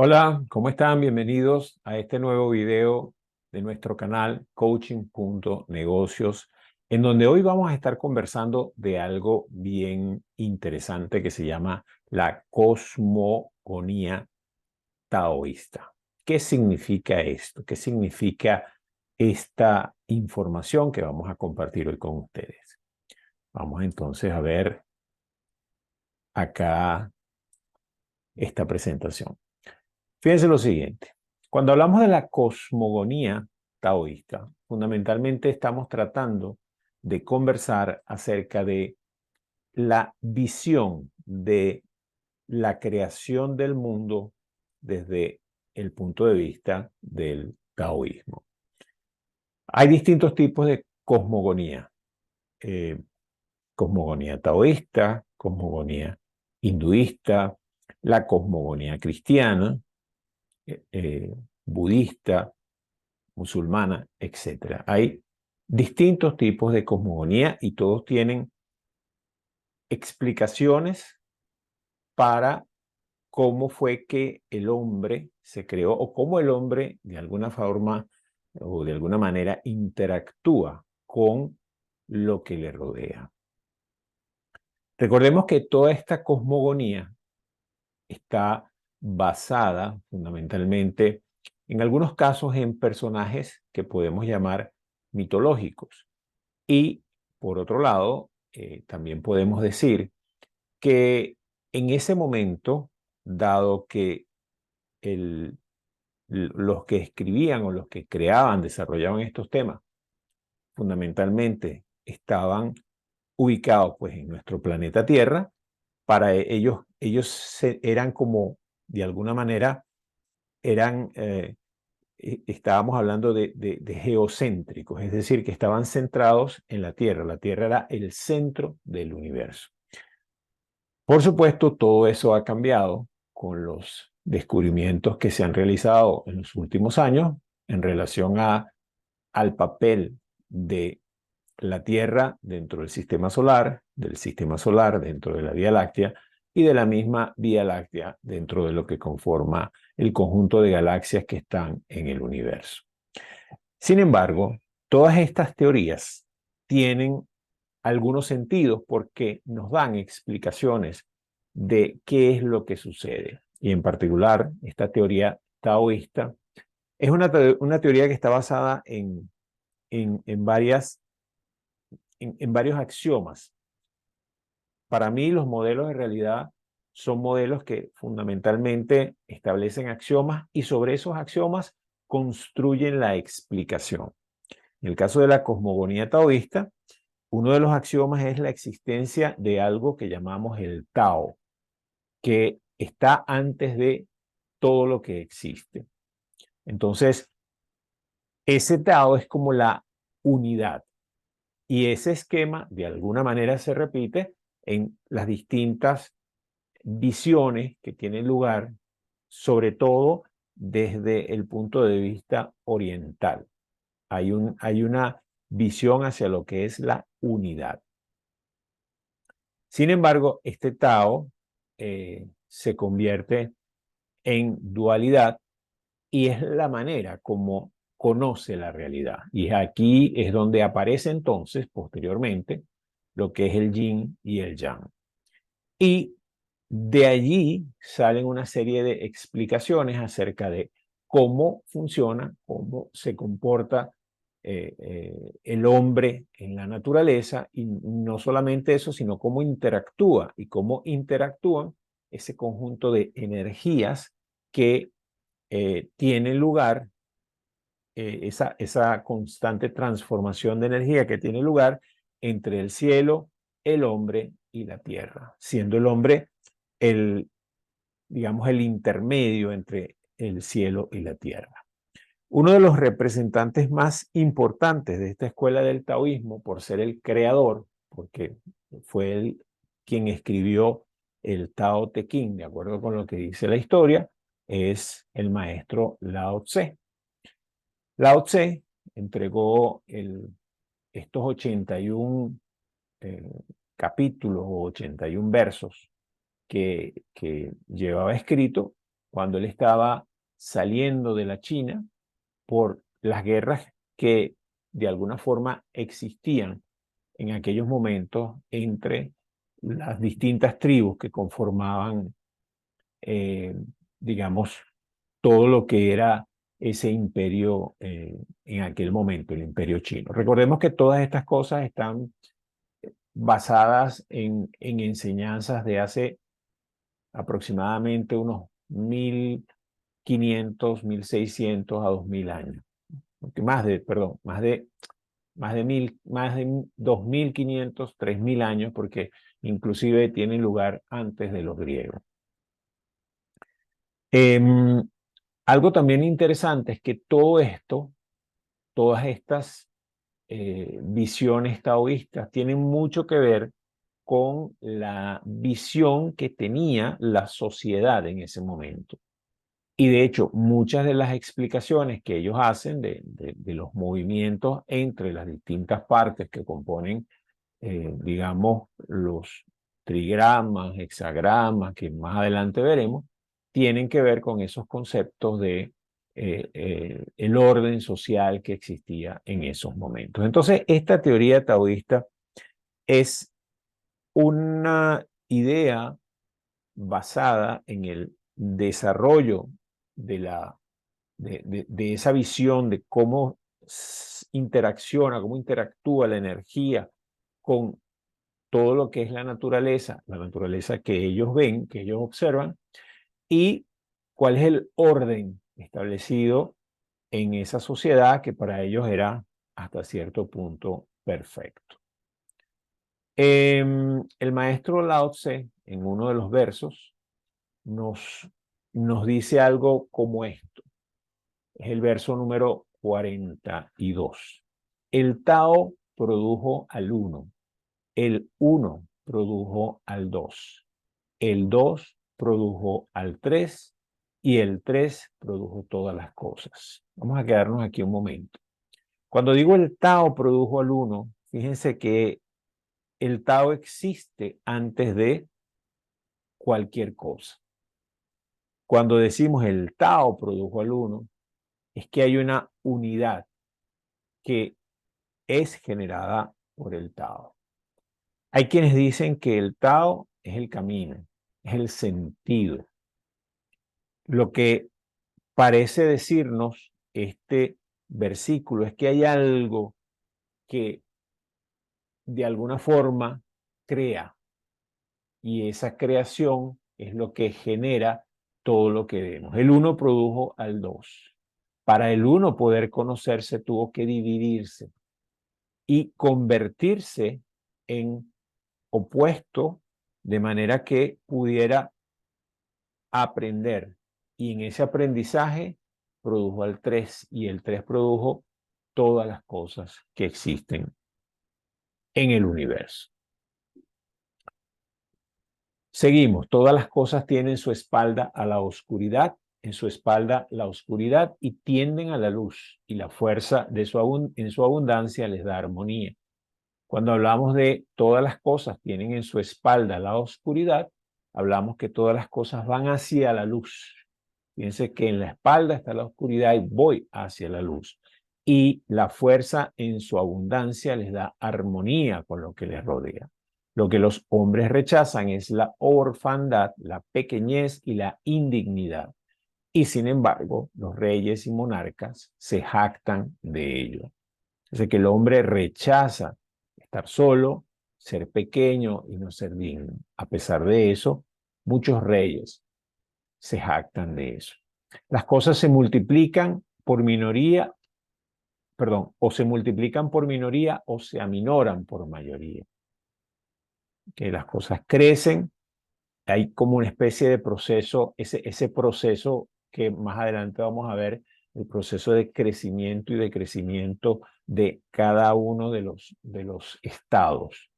Hola, ¿cómo están? Bienvenidos a este nuevo video de nuestro canal Coaching.negocios, en donde hoy vamos a estar conversando de algo bien interesante que se llama la cosmogonía taoísta. ¿Qué significa esto? ¿Qué significa esta información que vamos a compartir hoy con ustedes? Vamos entonces a ver acá esta presentación. Fíjense lo siguiente, cuando hablamos de la cosmogonía taoísta, fundamentalmente estamos tratando de conversar acerca de la visión de la creación del mundo desde el punto de vista del taoísmo. Hay distintos tipos de cosmogonía, eh, cosmogonía taoísta, cosmogonía hinduista, la cosmogonía cristiana, budista, musulmana, etcétera. Hay distintos tipos de cosmogonía y todos tienen explicaciones para cómo fue que el hombre se creó o cómo el hombre de alguna forma o de alguna manera interactúa con lo que le rodea. Recordemos que toda esta cosmogonía está basada fundamentalmente, en algunos casos, en personajes que podemos llamar mitológicos. Y por otro lado, también podemos decir que en ese momento, dado que los que escribían o los que creaban, desarrollaban estos temas, fundamentalmente estaban ubicados pues en nuestro planeta Tierra. Para ellos eran como, de alguna manera, estábamos hablando de geocéntricos, es decir, que estaban centrados en la Tierra. La Tierra era el centro del universo. Por supuesto, todo eso ha cambiado con los descubrimientos que se han realizado en los últimos años en relación al papel de la Tierra dentro del sistema solar dentro de la Vía Láctea y de la misma Vía Láctea dentro de lo que conforma el conjunto de galaxias que están en el universo. Sin embargo, todas estas teorías tienen algunos sentidos porque nos dan explicaciones de qué es lo que sucede. Y en particular, esta teoría taoísta es una teoría que está basada en varios axiomas. Para mí, los modelos de realidad son modelos que fundamentalmente establecen axiomas y sobre esos axiomas construyen la explicación. En el caso de la cosmogonía taoísta, uno de los axiomas es la existencia de algo que llamamos el Tao, que está antes de todo lo que existe. Entonces, ese Tao es como la unidad. Y ese esquema, de alguna manera, se repite en las distintas visiones que tienen lugar, sobre todo desde el punto de vista oriental. Hay una visión hacia lo que es la unidad. Sin embargo, este Tao se convierte en dualidad y es la manera como conoce la realidad. Y aquí es donde aparece entonces, posteriormente, lo que es el yin y el yang. Y de allí salen una serie de explicaciones acerca de cómo funciona, cómo se comporta el hombre en la naturaleza, y no solamente eso, sino cómo interactúa y cómo interactúan ese conjunto de energías que tienen lugar, esa constante transformación de energía que tiene lugar entre el cielo, el hombre y la tierra, siendo el hombre el, digamos, el intermedio entre el cielo y la tierra. Uno de los representantes más importantes de esta escuela del taoísmo, por ser el creador, porque fue él quien escribió el Tao Te Ching, de acuerdo con lo que dice la historia, es el maestro Lao Tse. Lao Tse entregó estos 81 eh, capítulos o 81 versos que llevaba escrito cuando él estaba saliendo de la China por las guerras que de alguna forma existían en aquellos momentos entre las distintas tribus que conformaban, eh, digamos, todo lo que era ese imperio en aquel momento, el imperio chino. Recordemos que todas estas cosas están basadas en enseñanzas de hace aproximadamente unos 1500, 1600 a 2000 años. Más de, perdón, más de 2500, 3000 años, porque inclusive tienen lugar antes de los griegos. Algo también interesante es que todo esto, todas estas visiones taoístas tienen mucho que ver con la visión que tenía la sociedad en ese momento. Y de hecho, muchas de las explicaciones que ellos hacen de los movimientos entre las distintas partes que componen, digamos, los trigramas, hexagramas, que más adelante veremos, tienen que ver con esos conceptos de el orden social que existía en esos momentos. Entonces, esta teoría taoísta es una idea basada en el desarrollo de esa visión de cómo interacciona, cómo interactúa la energía con todo lo que es la naturaleza que ellos ven, que ellos observan, y cuál es el orden establecido en esa sociedad que para ellos era hasta cierto punto perfecto. El maestro Lao Tse, en uno de los versos, nos dice algo como esto. Es el verso número 42. El Tao produjo al uno, el uno produjo al dos, el dos produjo al tres y el tres produjo todas las cosas. Vamos a quedarnos aquí un momento. Cuando digo el Tao produjo al uno, fíjense que el Tao existe antes de cualquier cosa. Cuando decimos el Tao produjo al uno, es que hay una unidad que es generada por el Tao. Hay quienes dicen que el Tao es el camino, es el sentido. Lo que parece decirnos este versículo es que hay algo que de alguna forma crea, y esa creación es lo que genera todo lo que vemos. El uno produjo al dos. Para el uno poder conocerse tuvo que dividirse y convertirse en opuesto, de manera que pudiera aprender. Y en ese aprendizaje produjo al 3 y el 3 produjo todas las cosas que existen en el universo. Seguimos, todas las cosas tienen su espalda a la oscuridad, en su espalda la oscuridad y tienden a la luz, y la fuerza de en su abundancia les da armonía. Cuando hablamos de todas las cosas tienen en su espalda la oscuridad, hablamos que todas las cosas van hacia la luz. Fíjense que en la espalda está la oscuridad y voy hacia la luz. Y la fuerza en su abundancia les da armonía con lo que les rodea. Lo que los hombres rechazan es la orfandad, la pequeñez y la indignidad. Y sin embargo, los reyes y monarcas se jactan de ello. Es que el hombre rechaza estar solo, ser pequeño y no ser digno. A pesar de eso, muchos reyes se jactan de eso. Las cosas se multiplican por minoría, perdón, o se multiplican por minoría o se aminoran por mayoría. Que las cosas crecen, hay como una especie de proceso, ese proceso que más adelante vamos a ver, el proceso de crecimiento y decrecimiento de cada uno de los estados.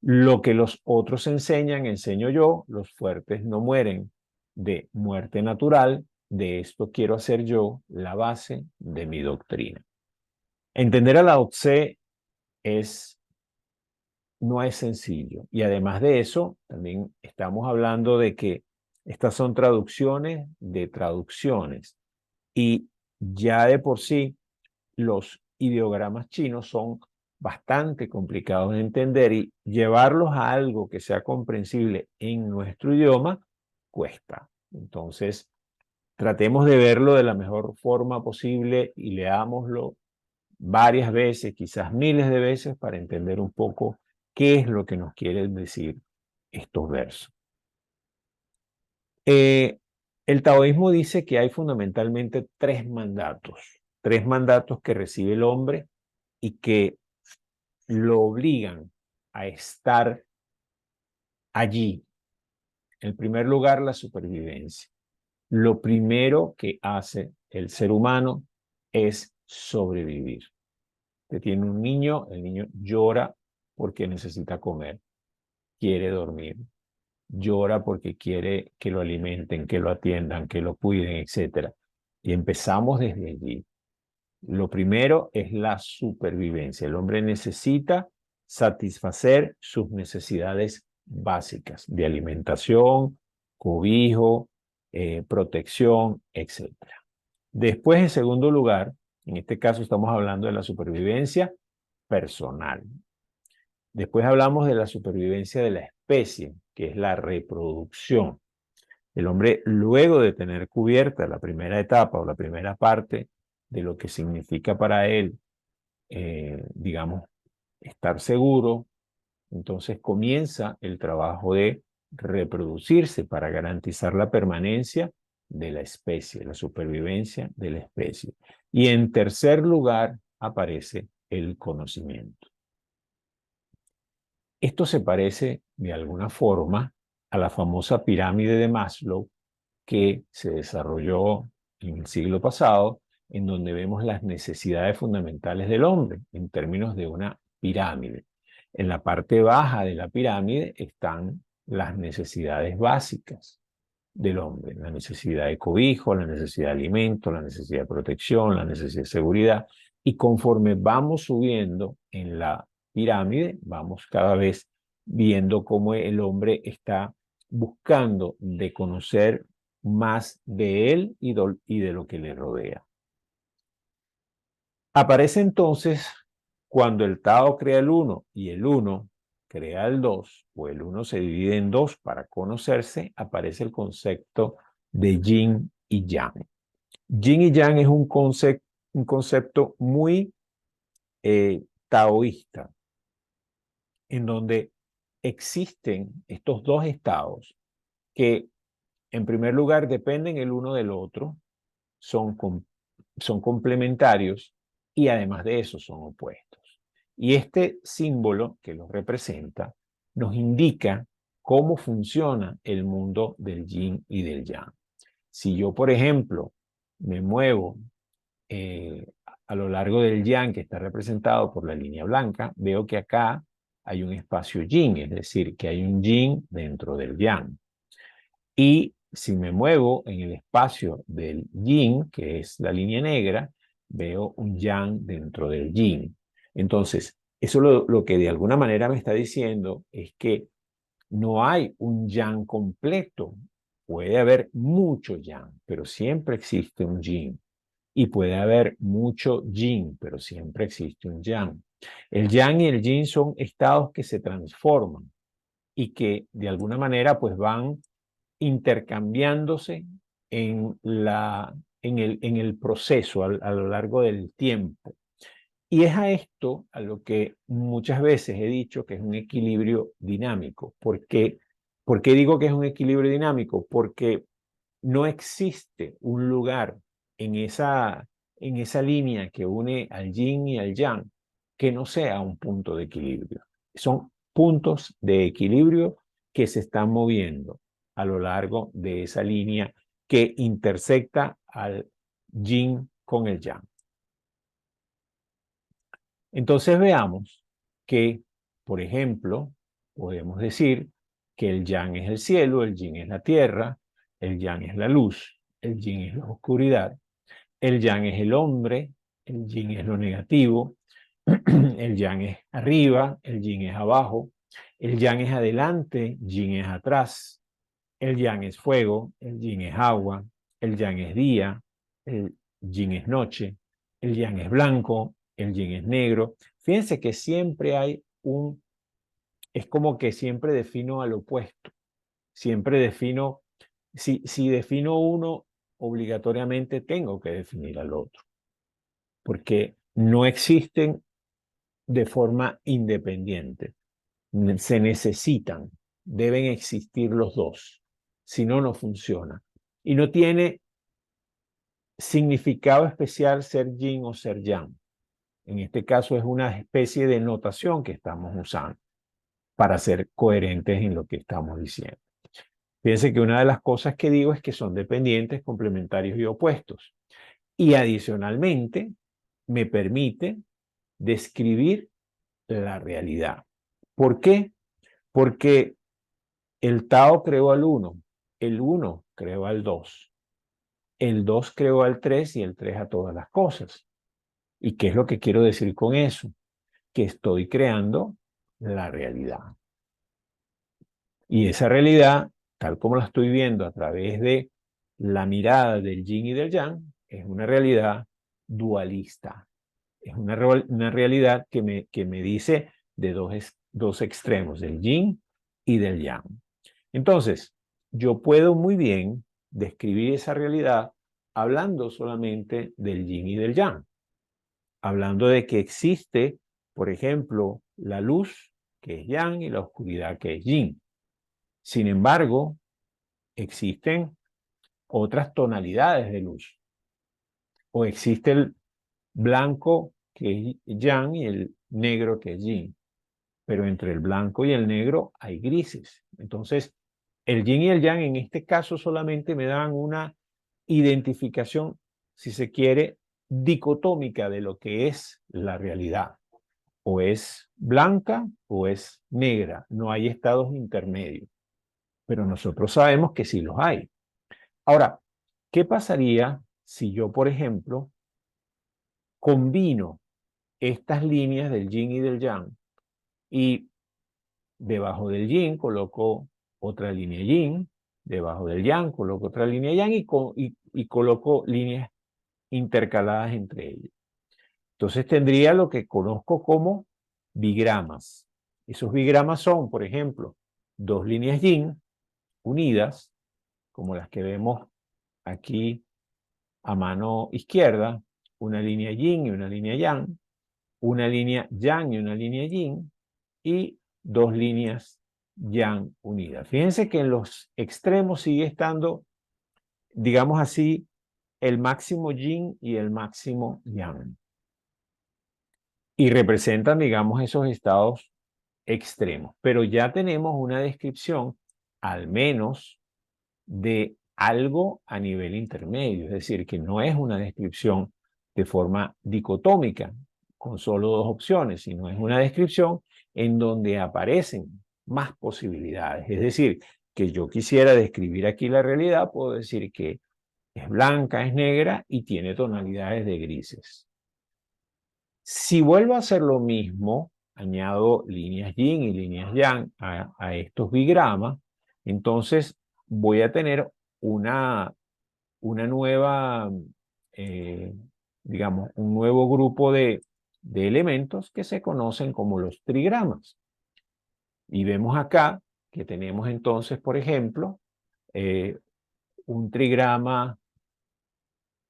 Lo que los otros enseñan, enseño yo, los fuertes no mueren de muerte natural, de esto quiero hacer yo la base de mi doctrina. Entender a Lao Tse no es sencillo, y además de eso, también estamos hablando de que Estas son traducciones de traducciones. Y ya de por sí, los ideogramas chinos son bastante complicados de entender y llevarlos a algo que sea comprensible en nuestro idioma cuesta. Entonces, tratemos de verlo de la mejor forma posible y leámoslo varias veces, quizás miles de veces, para entender un poco qué es lo que nos quieren decir estos versos. El taoísmo dice que hay fundamentalmente tres mandatos que recibe el hombre y que lo obligan a estar allí. En primer lugar, la supervivencia. Lo primero que hace el ser humano es sobrevivir. Que tiene un niño, el niño llora porque necesita comer, quiere dormir, llora porque quiere que lo alimenten, que lo atiendan, que lo cuiden, etc. Y empezamos desde allí. Lo primero es la supervivencia. El hombre necesita satisfacer sus necesidades básicas de alimentación, cobijo, protección, etc. Después, en segundo lugar, en este caso estamos hablando de la supervivencia personal. Después hablamos de la supervivencia de la especie, que es la reproducción. El hombre, luego de tener cubierta la primera etapa o la primera parte de lo que significa para él, digamos, estar seguro, entonces comienza el trabajo de reproducirse para garantizar la permanencia de la especie, la supervivencia de la especie. Y en tercer lugar aparece el conocimiento. Esto se parece de alguna forma a la famosa pirámide de Maslow que se desarrolló en el siglo pasado, en donde vemos las necesidades fundamentales del hombre en términos de una pirámide. En la parte baja de la pirámide están las necesidades básicas del hombre, la necesidad de cobijo, la necesidad de alimento, la necesidad de protección, la necesidad de seguridad, y conforme vamos subiendo en la pirámide, vamos cada vez viendo cómo el hombre está buscando de conocer más de él y de lo que le rodea. Aparece entonces cuando el Tao crea el uno y el uno crea el dos, o el uno se divide en dos para conocerse, aparece el concepto de yin y yang. Yin y yang es un concepto muy taoísta, en donde existen estos dos estados que en primer lugar dependen el uno del otro, son complementarios y además de eso son opuestos. Y este símbolo que los representa nos indica cómo funciona el mundo del yin y del yang. Si yo, por ejemplo, me muevo a lo largo del yang que está representado por la línea blanca, veo que acá hay un espacio yin, es decir, que hay un yin dentro del yang. Y si me muevo en el espacio del yin, que es la línea negra, veo un yang dentro del yin. Entonces, eso lo que de alguna manera me está diciendo es que no hay un yang completo. Puede haber mucho yang, pero siempre existe un yin. Y puede haber mucho yin, pero siempre existe un yang. El yang y el yin son estados que se transforman y que de alguna manera pues van intercambiándose en el proceso a lo largo del tiempo. Y es a esto a lo que muchas veces he dicho que es un equilibrio dinámico. ¿Por qué digo que es un equilibrio dinámico? Porque no existe un lugar en esa línea que une al yin y al yang que no sea un punto de equilibrio. Son puntos de equilibrio que se están moviendo a lo largo de esa línea que intersecta al yin con el yang. Entonces veamos que, por ejemplo, podemos decir que el yang es el cielo, el yin es la tierra, el yang es la luz, el yin es la oscuridad, el yang es el hombre, el yin es lo negativo, el yang es arriba, el yin es abajo, el yang es adelante, yin es atrás, El yang es fuego, el yin es agua, el yang es día, el yin es noche, el yang es blanco, el yin es negro. Fíjense que siempre hay es como que siempre defino al opuesto. Siempre defino, si defino uno, obligatoriamente tengo que definir al otro, porque no existen de forma independiente. Se necesitan, deben existir los dos, si no, no funciona. Y no tiene significado especial ser yin o ser yang. En este caso es una especie de notación que estamos usando para ser coherentes en lo que estamos diciendo. Fíjense que una de las cosas que digo es que son dependientes, complementarios y opuestos. Y adicionalmente me permite describir la realidad. ¿Por qué? Porque el Tao creó al 1, el 1 creó al 2, el 2 creó al 3 y el 3 a todas las cosas. ¿Y qué es lo que quiero decir con eso? Que estoy creando la realidad. Y esa realidad, tal como la estoy viendo a través de la mirada del yin y del yang, es una realidad dualista. Es una realidad que me dice de dos extremos, del yin y del yang. Entonces, yo puedo muy bien describir esa realidad hablando solamente del yin y del yang, hablando de que existe, por ejemplo, la luz, que es yang, y la oscuridad, que es yin. Sin embargo, existen otras tonalidades de luz, o existe el blanco, que es yang, y el negro, que es yin. Pero entre el blanco y el negro hay grises. Entonces, el yin y el yang en este caso solamente me dan una identificación, si se quiere, dicotómica de lo que es la realidad. O es blanca o es negra. No hay estados intermedios. Pero nosotros sabemos que sí los hay. Ahora, ¿qué pasaría si yo, por ejemplo, combino estas líneas del yin y del yang y debajo del yin coloco otra línea yin, debajo del yang coloco otra línea yang y coloco líneas intercaladas entre ellas? Entonces tendría lo que conozco como bigramas. Esos bigramas son, por ejemplo, dos líneas yin unidas, como las que vemos aquí a mano izquierda, una línea yin y una línea yang, una línea yang y una línea yin, y dos líneas yang unidas. Fíjense que en los extremos sigue estando, digamos así, el máximo yin y el máximo yang. Y representan, digamos, esos estados extremos. Pero ya tenemos una descripción, al menos, de algo a nivel intermedio. Es decir, que no es una descripción de forma dicotómica, con solo dos opciones, sino es una descripción en donde aparecen más posibilidades. Es decir, que yo quisiera describir aquí la realidad, puedo decir que es blanca, es negra y tiene tonalidades de grises. Si vuelvo a hacer lo mismo, añado líneas yin y líneas yang a estos bigramas, entonces voy a tener una nueva, digamos, un nuevo grupo de elementos que se conocen como los trigramas. Y vemos acá que tenemos entonces, por ejemplo, un trigrama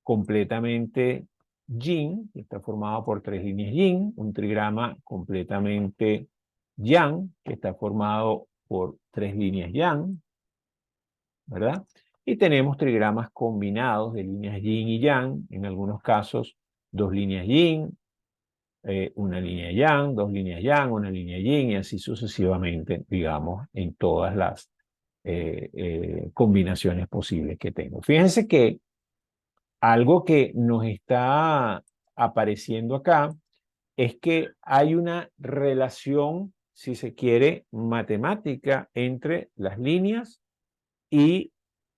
completamente yin, que está formado por tres líneas yin, un trigrama completamente yang, que está formado por tres líneas yang, ¿verdad? Y tenemos trigramas combinados de líneas yin y yang, en algunos casos dos líneas yin, una línea yang, dos líneas yang, una línea yin, y así sucesivamente, digamos, en todas las combinaciones posibles que tengo. Fíjense que algo que nos está apareciendo acá es que hay una relación, si se quiere, matemática entre las líneas y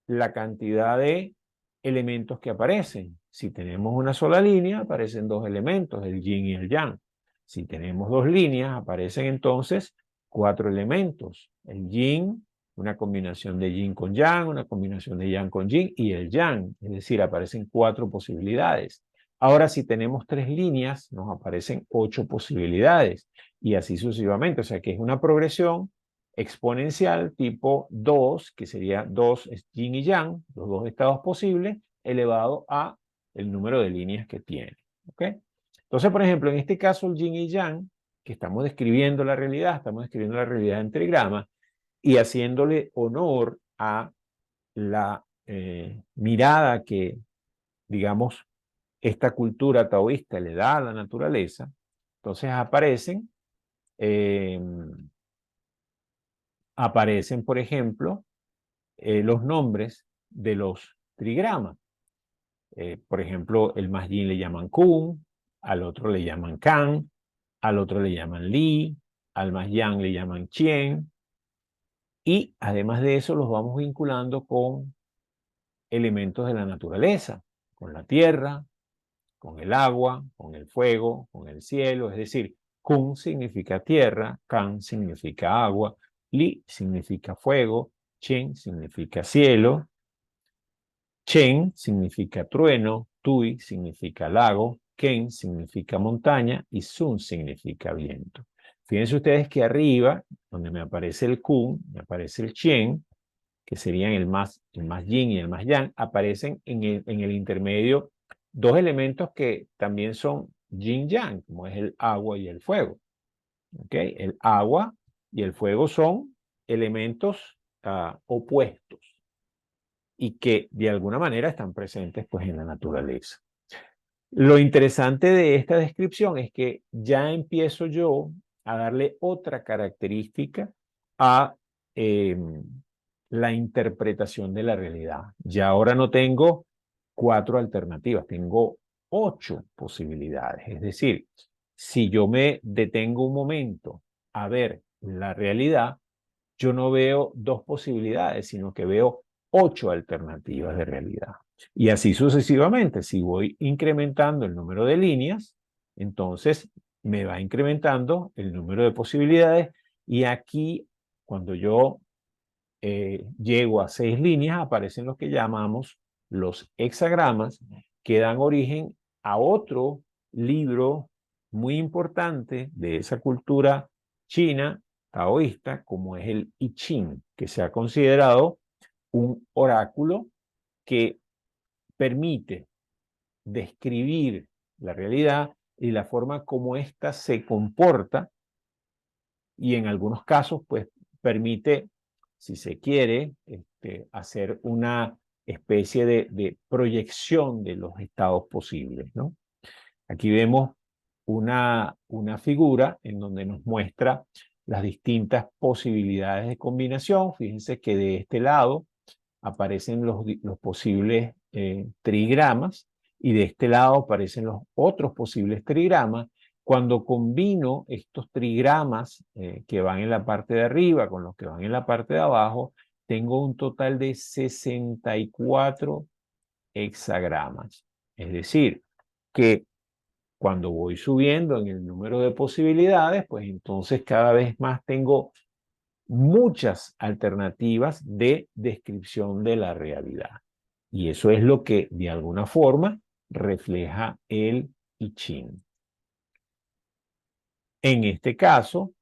la cantidad de elementos que aparecen. Si tenemos una sola línea, aparecen dos elementos, el yin y el yang. Si tenemos dos líneas, aparecen entonces cuatro elementos, el yin, una combinación de yin con yang, una combinación de yang con yin y el yang, es decir, aparecen 4 posibilidades. Ahora, si tenemos 3 líneas, nos aparecen 8 posibilidades y así sucesivamente, o sea que es una progresión exponencial tipo 2, que sería 2 es yin y yang, los dos estados posibles, elevado a el número de líneas que tiene. ¿Ok? Entonces, por ejemplo, en este caso el yin y yang, que estamos describiendo la realidad en trigrama y haciéndole honor a la mirada que, digamos, esta cultura taoísta le da a la naturaleza. Entonces eh, aparecen, por ejemplo, los nombres de los trigramas. Por ejemplo, el más yin le llaman Kun, al otro le llaman Kan, al otro le llaman Li, al más yang le llaman Chien, y además de eso los vamos vinculando con elementos de la naturaleza, con la tierra, con el agua, con el fuego, con el cielo, es decir, Kun significa tierra, Kan significa agua, Li significa fuego, Chen significa cielo, Chen significa trueno, Tui significa lago, Ken significa montaña y Sun significa viento. Fíjense ustedes que arriba, donde me aparece el Kun, me aparece el Chen, que serían el más yin y el más yang, aparecen en el intermedio dos elementos que también son yin-yang, como es el agua y el fuego. ¿Okay? El agua y el fuego son elementos opuestos y que de alguna manera están presentes pues, en la naturaleza. Lo interesante de esta descripción es que ya empiezo yo a darle otra característica a la interpretación de la realidad. Ya ahora no tengo 4 alternativas, tengo 8 posibilidades. Es decir, si yo me detengo un momento a ver la realidad, yo no veo 2 posibilidades, sino que veo 8 alternativas de realidad. Y así sucesivamente, si voy incrementando el número de líneas, entonces me va incrementando el número de posibilidades y aquí, cuando yo llego a 6 líneas, aparecen lo que llamamos los hexagramas, que dan origen a otro libro muy importante de esa cultura china taoísta, como es el I Ching, que se ha considerado un oráculo que permite describir la realidad y la forma como ésta se comporta y en algunos casos pues permite, si se quiere, hacer una especie de proyección de los estados posibles, ¿no? Aquí vemos una figura en donde nos muestra las distintas posibilidades de combinación. Fíjense que de este lado aparecen los posibles trigramas y de este lado aparecen los otros posibles trigramas. Cuando combino estos trigramas que van en la parte de arriba con los que van en la parte de abajo, tengo un total de 64 hexagramas. Es decir, que cuando voy subiendo en el número de posibilidades, pues entonces cada vez más tengo muchas alternativas de descripción de la realidad. Y eso es lo que de alguna forma refleja el I Ching. En este caso,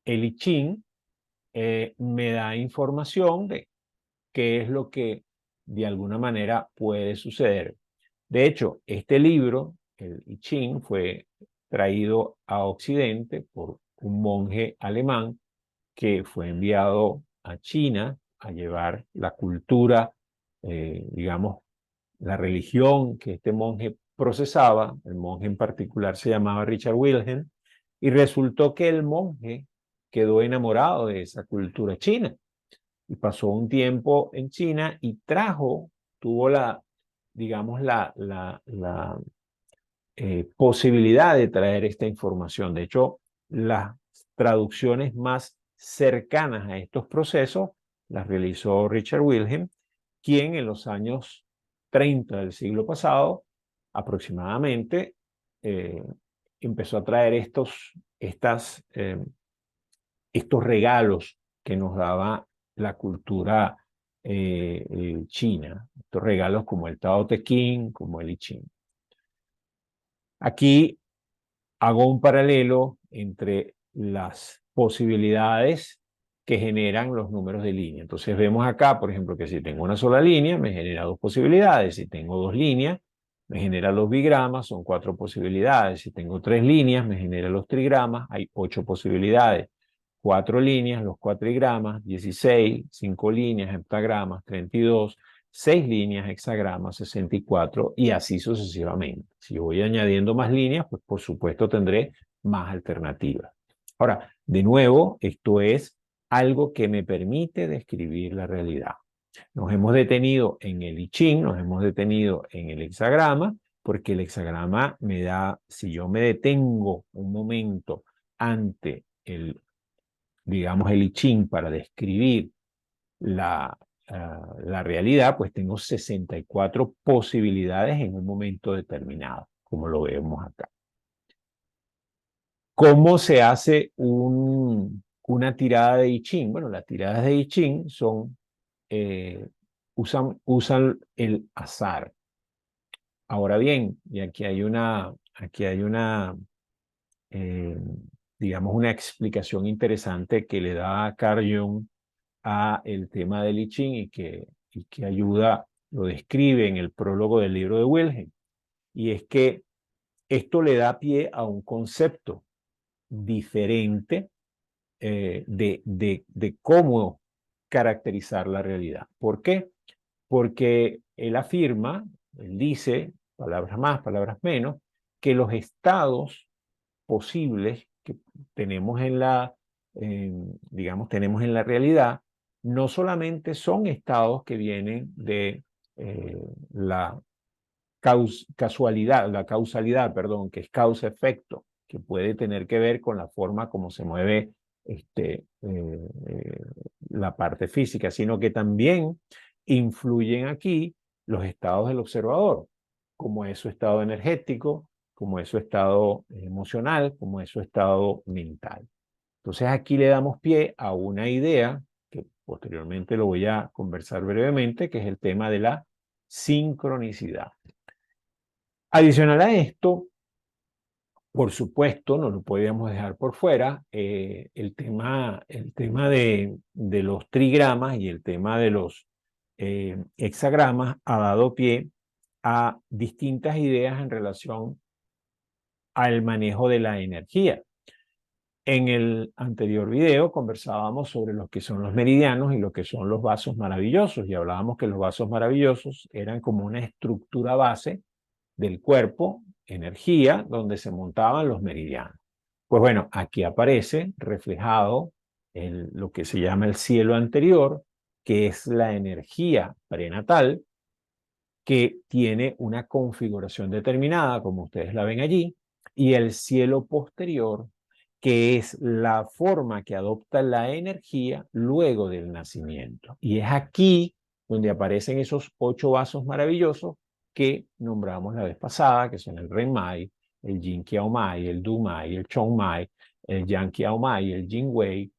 el I Ching me da información de qué es lo que de alguna manera puede suceder. De hecho, este libro, el I Ching, fue traído a Occidente por un monje alemán que fue enviado a China a llevar la cultura, digamos, la religión que este monje procesaba. El monje en particular se llamaba Richard Wilhelm, y resultó que el monje quedó enamorado de esa cultura china y pasó un tiempo en China y tuvo digamos, la posibilidad de traer esta información. De hecho, las traducciones más cercanas a estos procesos las realizó Richard Wilhelm, quien en los años 30 del siglo pasado aproximadamente empezó a traer estas estos regalos que nos daba la cultura china, estos regalos como el Tao Te Ching, como el I Ching. Aquí hago un paralelo entre las posibilidades que generan los números de línea. Entonces vemos acá, por ejemplo, que si tengo una sola línea, me genera dos posibilidades. Si tengo dos líneas, me genera los bigramas, son cuatro posibilidades. Si tengo tres líneas, me genera los trigramas, hay ocho posibilidades. Cuatro líneas, los cuatrigramas, 16, cinco líneas, heptagramas, 32, seis líneas, hexagramas, 64 y así sucesivamente. Si yo voy añadiendo más líneas, pues por supuesto tendré más alternativas. Ahora, de nuevo, esto es algo que me permite describir la realidad. Nos hemos detenido en el I Ching, nos hemos detenido en el hexagrama, porque el hexagrama me da, si yo me detengo un momento ante el, digamos, el I Ching para describir la realidad, pues tengo 64 posibilidades en un momento determinado, como lo vemos acá. ¿Cómo se hace una tirada de I Ching? Bueno, las tiradas de I Ching son, usan el azar. Ahora bien, y aquí hay una eh, digamos, una explicación interesante que le da Carl Jung a el tema del I Ching y que ayuda, lo describe en el prólogo del libro de Wilhelm. Y es que esto le da pie a un concepto diferente de cómo caracterizar la realidad. ¿Por qué? Porque él afirma, él dice, palabras más, palabras menos, que los estados posibles que tenemos digamos, tenemos en la realidad, no solamente son estados que vienen de la casualidad, la causalidad, perdón, que es causa-efecto, que puede tener que ver con la forma como se mueve la parte física, sino que también influyen aquí los estados del observador, como es su estado energético, como es su estado emocional, como es su estado mental. Entonces aquí le damos pie a una idea que posteriormente lo voy a conversar brevemente, que es el tema de la sincronicidad. Adicional a esto, por supuesto, no lo podíamos dejar por fuera, el tema de los trigramas y el tema de los hexagramas ha dado pie a distintas ideas en relación al manejo de la energía. En el anterior video conversábamos sobre lo que son los meridianos y lo que son los vasos maravillosos y hablábamos que los vasos maravillosos eran como una estructura base del cuerpo, energía, donde se montaban los meridianos. Pues bueno, aquí aparece reflejado lo que se llama el cielo anterior, que es la energía prenatal, que tiene una configuración determinada, como ustedes la ven allí, y el cielo posterior, que es la forma que adopta la energía luego del nacimiento. Y es aquí donde aparecen esos 8 vasos maravillosos que nombramos la vez pasada, que son el Ren Mai, el Jin Qiao Mai, el Du Mai, el Chong Mai, el Yang Qiao Mai, el Jing Wei,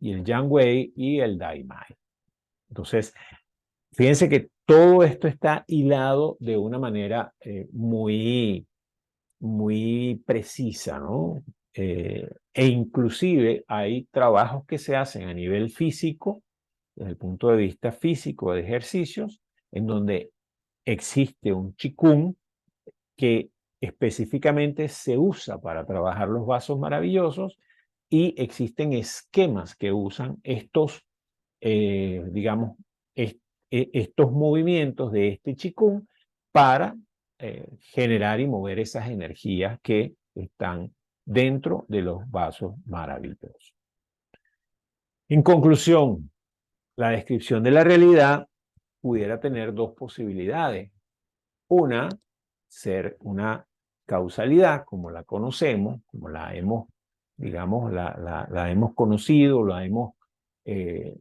y el Yang Wei y el Dai Mai. Entonces, fíjense que todo esto está hilado de una manera muy precisa, ¿no? E inclusive hay trabajos que se hacen a nivel físico, desde el punto de vista físico de ejercicios, en donde existe un Qigong que específicamente se usa para trabajar los vasos maravillosos y existen esquemas que usan estos, digamos, estos movimientos de este Qigong para generar y mover esas energías que están dentro de los vasos maravillosos. En conclusión, la descripción de la realidad pudiera tener dos posibilidades. Una, ser una causalidad como la conocemos, como la hemos, digamos, la hemos conocido, la hemos eh,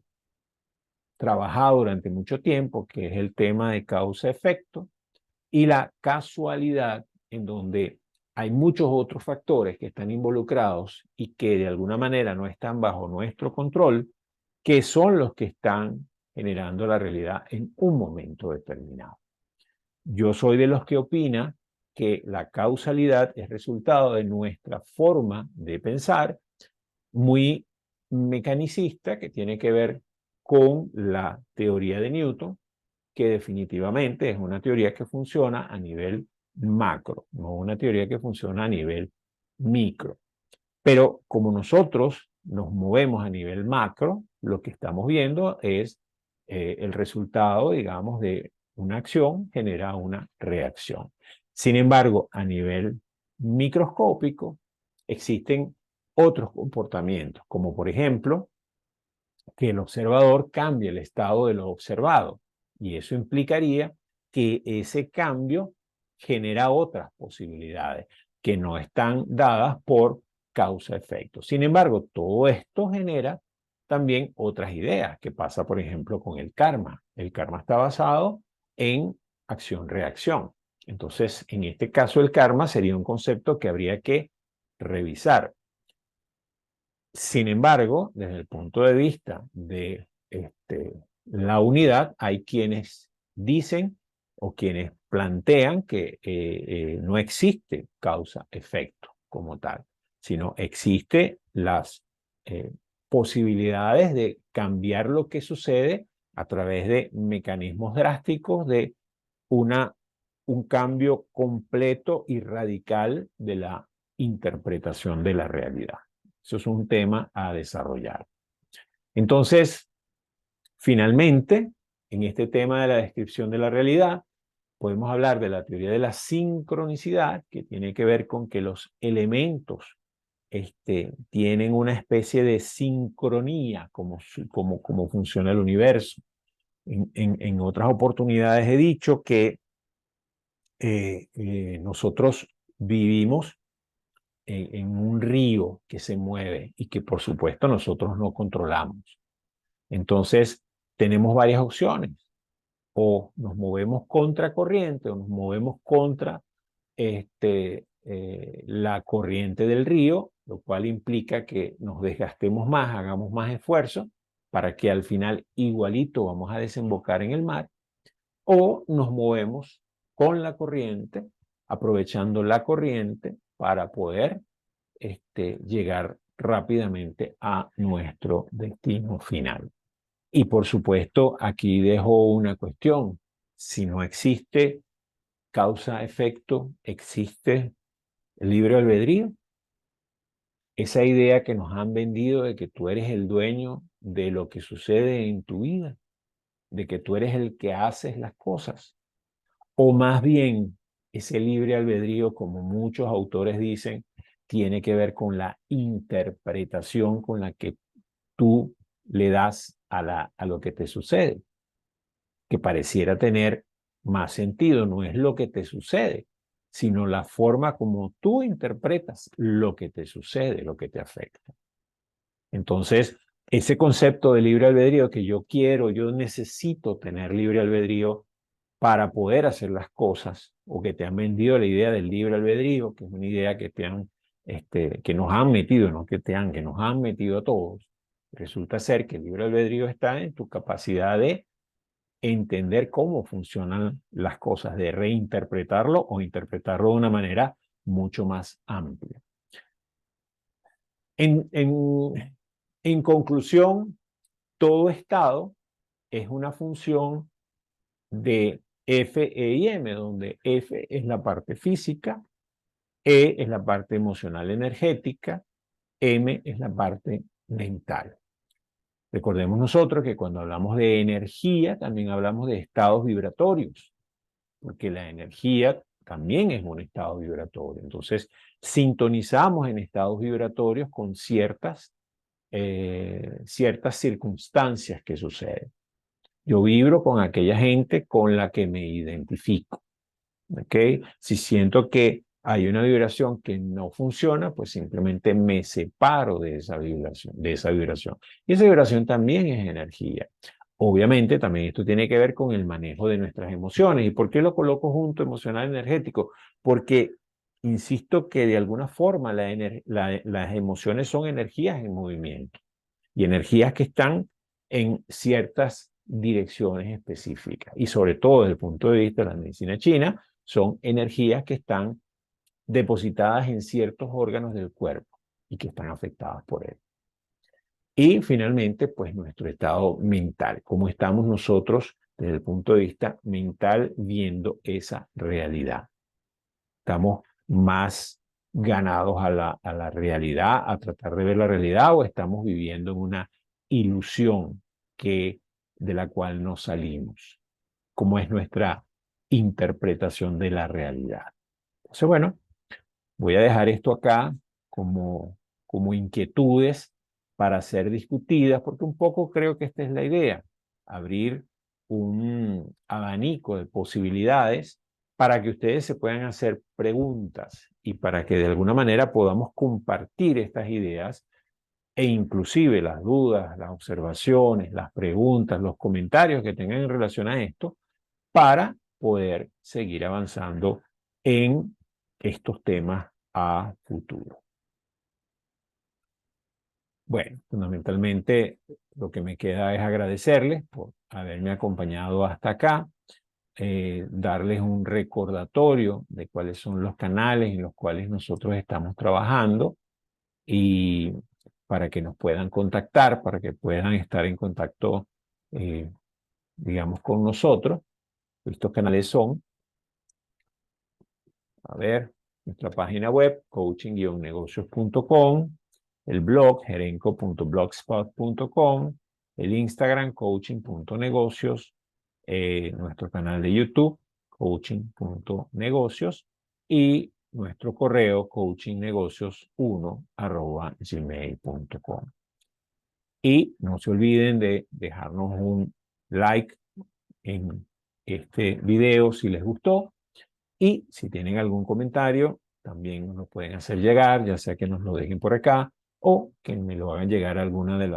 trabajado durante mucho tiempo, que es el tema de causa-efecto, y la casualidad, en donde hay muchos otros factores que están involucrados y que de alguna manera no están bajo nuestro control, que son los que están generando la realidad en un momento determinado. Yo soy de los que opina que la causalidad es resultado de nuestra forma de pensar muy mecanicista, que tiene que ver con la teoría de Newton, que definitivamente es una teoría que funciona a nivel macro, no una teoría que funciona a nivel micro. Pero como nosotros nos movemos a nivel macro, lo que estamos viendo es el resultado, digamos, de una acción genera una reacción. Sin embargo, a nivel microscópico existen otros comportamientos, como por ejemplo, que el observador cambie el estado de lo observado. Y eso implicaría que ese cambio genera otras posibilidades que no están dadas por causa-efecto. Sin embargo, todo esto genera también otras ideas, que pasa, por ejemplo, con el karma. El karma está basado en acción-reacción. Entonces, en este caso, el karma sería un concepto que habría que revisar. Sin embargo, desde el punto de vista de la unidad, hay quienes dicen o quienes plantean que no existe causa-efecto como tal, sino existe las posibilidades de cambiar lo que sucede a través de mecanismos drásticos de un cambio completo y radical de la interpretación de la realidad. Eso es un tema a desarrollar. Entonces, finalmente, en este tema de la descripción de la realidad, podemos hablar de la teoría de la sincronicidad, que tiene que ver con que los elementos tienen una especie de sincronía, como funciona el universo. En otras oportunidades he dicho que nosotros vivimos en un río que se mueve y que por supuesto nosotros no controlamos. Entonces, tenemos varias opciones. O nos movemos contra corriente o nos movemos contra la corriente del río, lo cual implica que nos desgastemos más, hagamos más esfuerzo para que al final igualito vamos a desembocar en el mar, o nos movemos con la corriente, aprovechando la corriente para poder llegar rápidamente a nuestro destino final. Y por supuesto, aquí dejo una cuestión. Si no existe causa-efecto, ¿existe el libre albedrío? Esa idea que nos han vendido de que tú eres el dueño de lo que sucede en tu vida, de que tú eres el que haces las cosas. O más bien, ese libre albedrío, como muchos autores dicen, tiene que ver con la interpretación con la que tú le das a lo que te sucede, que pareciera tener más sentido. No es lo que te sucede, sino la forma como tú interpretas lo que te sucede, lo que te afecta. Entonces, ese concepto de libre albedrío que yo necesito tener libre albedrío para poder hacer las cosas, o que te han vendido la idea del libre albedrío, que es una idea que que nos han metido, no que que nos han metido a todos. Resulta ser que el libre albedrío está en tu capacidad de entender cómo funcionan las cosas, de reinterpretarlo o interpretarlo de una manera mucho más amplia. En conclusión, todo estado es una función de F, E y M, donde F es la parte física, E es la parte emocional energética, M es la parte mental. Recordemos nosotros que cuando hablamos de energía, también hablamos de estados vibratorios, porque la energía también es un estado vibratorio. Entonces, sintonizamos en estados vibratorios con ciertas circunstancias que suceden. Yo vibro con aquella gente con la que me identifico. ¿Okay? Si siento que hay una vibración que no funciona, pues simplemente me separo de esa vibración, Y esa vibración también es energía. Obviamente, también esto tiene que ver con el manejo de nuestras emociones. ¿Y por qué lo coloco junto emocional energético? Porque insisto que de alguna forma las emociones son energías en movimiento y energías que están en ciertas direcciones específicas. Y sobre todo desde el punto de vista de la medicina china, son energías que están depositadas en ciertos órganos del cuerpo y que están afectadas por él. Y finalmente, pues nuestro estado mental, cómo estamos nosotros desde el punto de vista mental viendo esa realidad. ¿Estamos más ganados a la realidad, a tratar de ver la realidad, o estamos viviendo en una ilusión de la cual no salimos? ¿Cómo es nuestra interpretación de la realidad? Entonces, bueno, voy a dejar esto acá como inquietudes para ser discutidas, porque un poco creo que esta es la idea, abrir un abanico de posibilidades para que ustedes se puedan hacer preguntas y para que de alguna manera podamos compartir estas ideas e inclusive las dudas, las observaciones, las preguntas, los comentarios que tengan en relación a esto, para poder seguir avanzando en estos temas a futuro. Bueno, fundamentalmente lo que me queda es agradecerles por haberme acompañado hasta acá, darles un recordatorio de cuáles son los canales en los cuales nosotros estamos trabajando y para que nos puedan contactar, para que puedan estar en contacto, digamos, con nosotros. Estos canales son, a ver, nuestra página web, coaching-negocios.com, el blog, gerenco.blogspot.com, el Instagram, coaching.negocios, nuestro canal de YouTube, coaching.negocios, y nuestro correo, coachingnegocios1@gmail.com. Y no se olviden de dejarnos un like en este video si les gustó. Y si tienen algún comentario, también nos lo pueden hacer llegar, ya sea que nos lo dejen por acá o que me lo hagan llegar a alguna de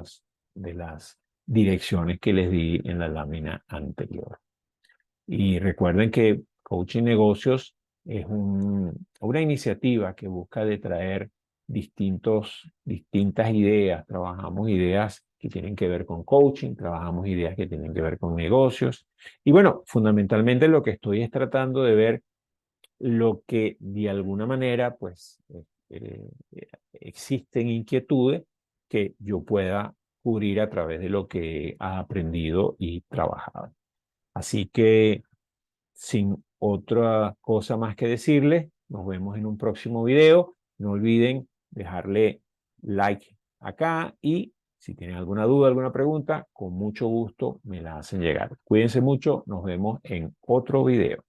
las direcciones que les di en la lámina anterior. Y recuerden que Coaching Negocios es una iniciativa que busca de traer distintas ideas. Trabajamos ideas que tienen que ver con coaching, trabajamos ideas que tienen que ver con negocios. Y bueno, fundamentalmente lo que estoy es tratando de ver lo que de alguna manera, pues, existen inquietudes que yo pueda cubrir a través de lo que he aprendido y trabajado. Así que, sin otra cosa más que decirles, nos vemos en un próximo video. No olviden dejarle like acá y si tienen alguna duda, alguna pregunta, con mucho gusto me la hacen llegar. Cuídense mucho, nos vemos en otro video.